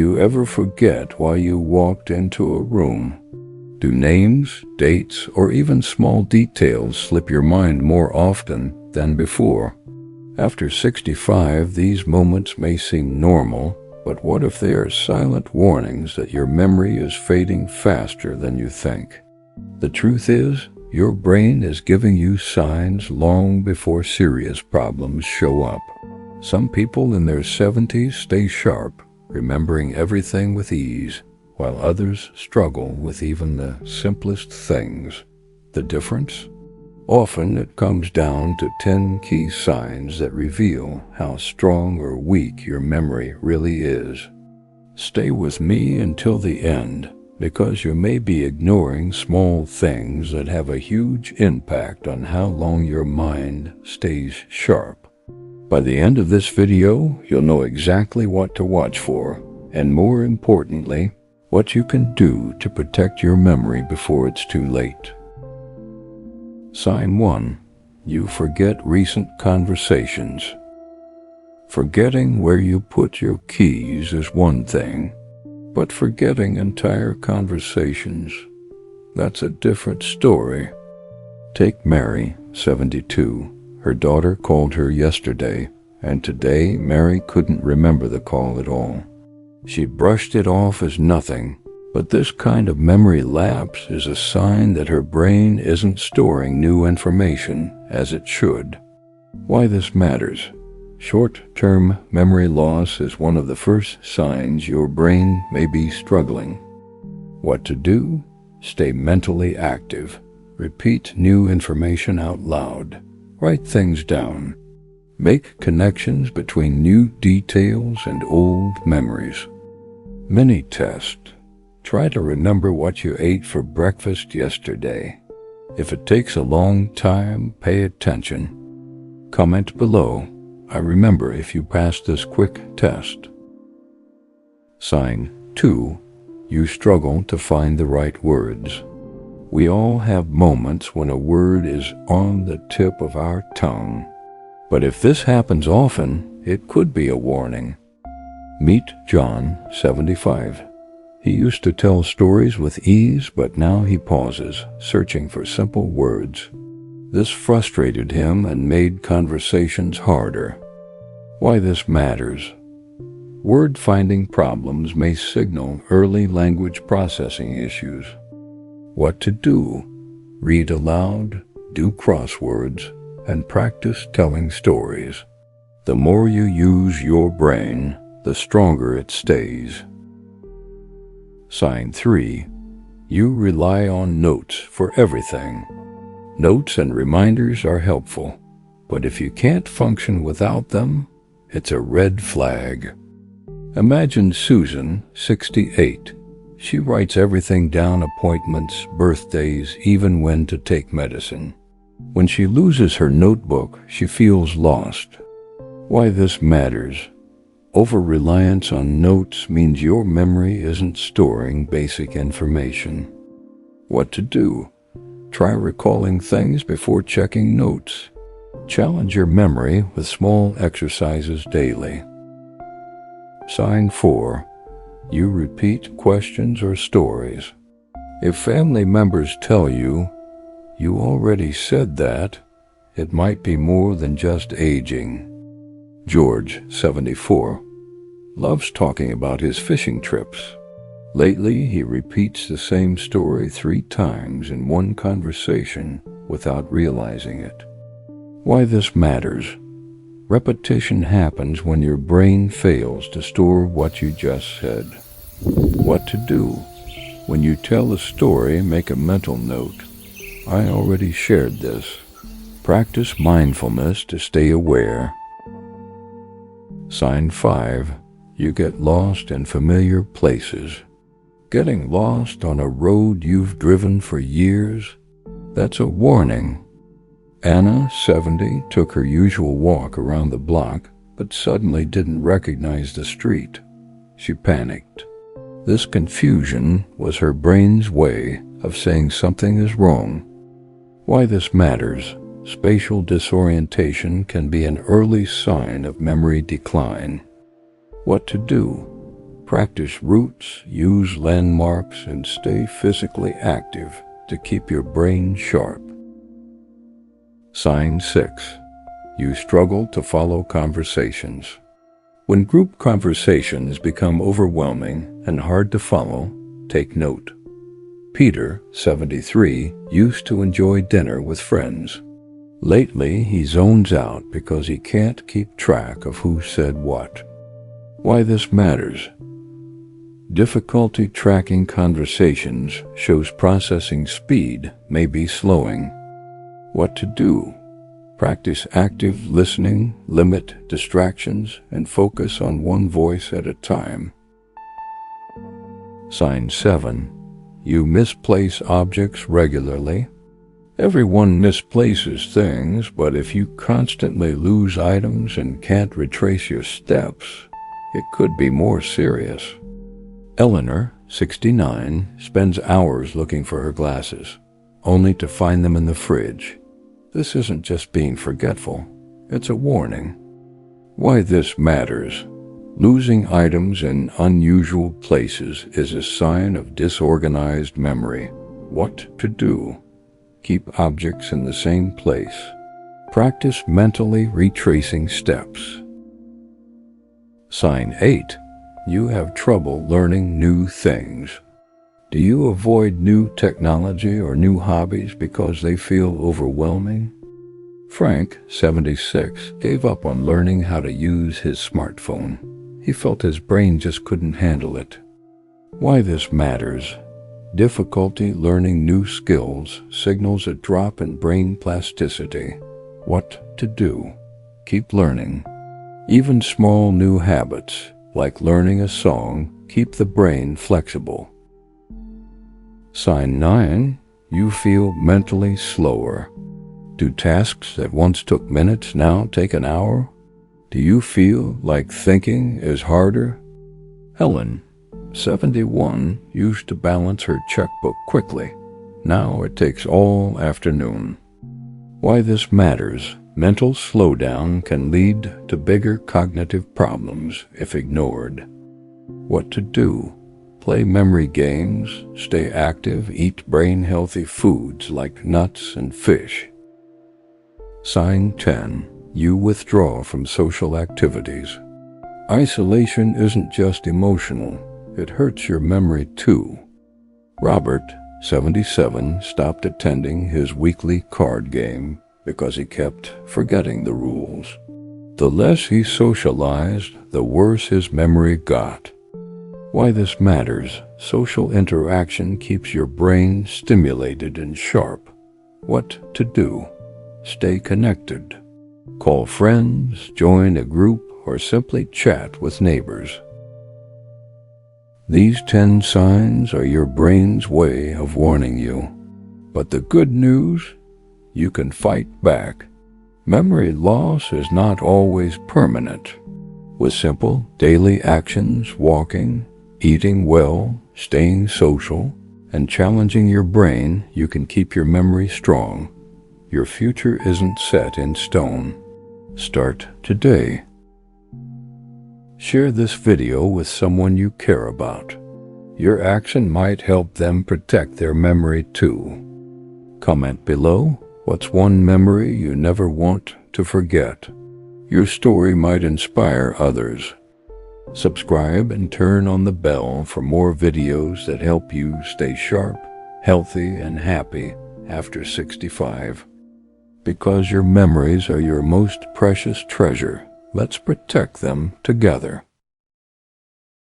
you ever forget why you walked into a room? Do names, dates, or even small details slip your mind more often than before? After 65, these moments may seem normal, but what if they are silent warnings that your memory is fading faster than you think? The truth is, your brain is giving you signs long before serious problems show up. Some people in their 70s stay sharp, remembering everything with ease, while others struggle with even the simplest things. The difference? Often it comes down to 10 key signs that reveal how strong or weak your memory really is. Stay with me until the end, because you may be ignoring small things that have a huge impact on how long your mind stays sharp. By the end of this video, you'll know exactly what to watch for, and more importantly, what you can do to protect your memory before it's too late. Sign 1. You forget recent conversations. Forgetting where you put your keys is one thing, but forgetting entire conversations, that's a different story. Take Mary, 72. Her daughter called her yesterday, and today Mary couldn't remember the call at all. She brushed it off as nothing, but this kind of memory lapse is a sign that her brain isn't storing new information as it should. Why this matters? Short-term memory loss is one of the first signs your brain may be struggling. What to do? Stay mentally active. Repeat new information out loud. Write things down. Make connections between new details and old memories. Mini test. Try to remember what you ate for breakfast yesterday. If it takes a long time, pay attention. Comment below. I remember if you pass this quick test. Sign 2. You struggle to find the right words. We all have moments when a word is on the tip of our tongue. But if this happens often, it could be a warning. Meet John, 75. He used to tell stories with ease, but now he pauses, searching for simple words. This frustrated him and made conversations harder. Why this matters? Word-finding problems may signal early language processing issues. What to do? Read aloud, do crosswords, and practice telling stories. The more you use your brain, the stronger it stays. Sign 3. You rely on notes for everything. Notes and reminders are helpful, but if you can't function without them, it's a red flag. Imagine Susan, 68. She writes everything down: appointments, birthdays, even when to take medicine. When she loses her notebook, she feels lost. Why this matters? Over-reliance on notes means your memory isn't storing basic information. What to do? Try recalling things before checking notes. Challenge your memory with small exercises daily. Sign 4. You repeat questions or stories. If family members tell you, "You already said that," it might be more than just aging. George, 74, loves talking about his fishing trips. Lately, he repeats the same story 3 times in one conversation without realizing it. Why this matters? Repetition happens when your brain fails to store what you just said. What to do? When you tell a story, make a mental note. I already shared this. Practice mindfulness to stay aware. Sign 5. You get lost in familiar places. Getting lost on a road you've driven for years? That's a warning. Anna, 70, took her usual walk around the block, but suddenly didn't recognize the street. She panicked. This confusion was her brain's way of saying something is wrong. Why this matters? Spatial disorientation can be an early sign of memory decline. What to do? Practice routes, use landmarks, and stay physically active to keep your brain sharp. Sign 6. You struggle to follow conversations. When group conversations become overwhelming and hard to follow, take note. Peter, 73, used to enjoy dinner with friends. Lately, he zones out because he can't keep track of who said what. Why this matters? Difficulty tracking conversations shows processing speed may be slowing. What to do? Practice active listening, limit distractions, and focus on one voice at a time. Sign 7. You misplace objects regularly. Everyone misplaces things, but if you constantly lose items and can't retrace your steps, it could be more serious. Eleanor, 69, spends hours looking for her glasses, only to find them in the fridge. This isn't just being forgetful, it's a warning. Why this matters? Losing items in unusual places is a sign of disorganized memory. What to do? Keep objects in the same place. Practice mentally retracing steps. Sign 8. You have trouble learning new things. Do you avoid new technology or new hobbies because they feel overwhelming? Frank, 76, gave up on learning how to use his smartphone. He felt his brain just couldn't handle it. Why this matters? Difficulty learning new skills signals a drop in brain plasticity. What to do? Keep learning. Even small new habits, like learning a song, keep the brain flexible. Sign 9. You feel mentally slower. Do tasks that once took minutes now take an hour? Do you feel like thinking is harder? Helen, 71, used to balance her checkbook quickly. Now it takes all afternoon. Why this matters? Mental slowdown can lead to bigger cognitive problems if ignored. What to do? Play memory games, stay active, eat brain-healthy foods like nuts and fish. Sign 10. You withdraw from social activities. Isolation isn't just emotional, it hurts your memory too. Robert, 77, stopped attending his weekly card game because he kept forgetting the rules. The less he socialized, the worse his memory got. Why this matters? Social interaction keeps your brain stimulated and sharp. What to do? Stay connected. Call friends, join a group, or simply chat with neighbors. These 10 signs are your brain's way of warning you. But the good news? You can fight back. Memory loss is not always permanent. With simple daily actions, walking, eating well, staying social, and challenging your brain, you can keep your memory strong. Your future isn't set in stone. Start today. Share this video with someone you care about. Your action might help them protect their memory too. Comment below, what's one memory you never want to forget? Your story might inspire others. Subscribe and turn on the bell for more videos that help you stay sharp, healthy, and happy after 65. Because your memories are your most precious treasure, let's protect them together.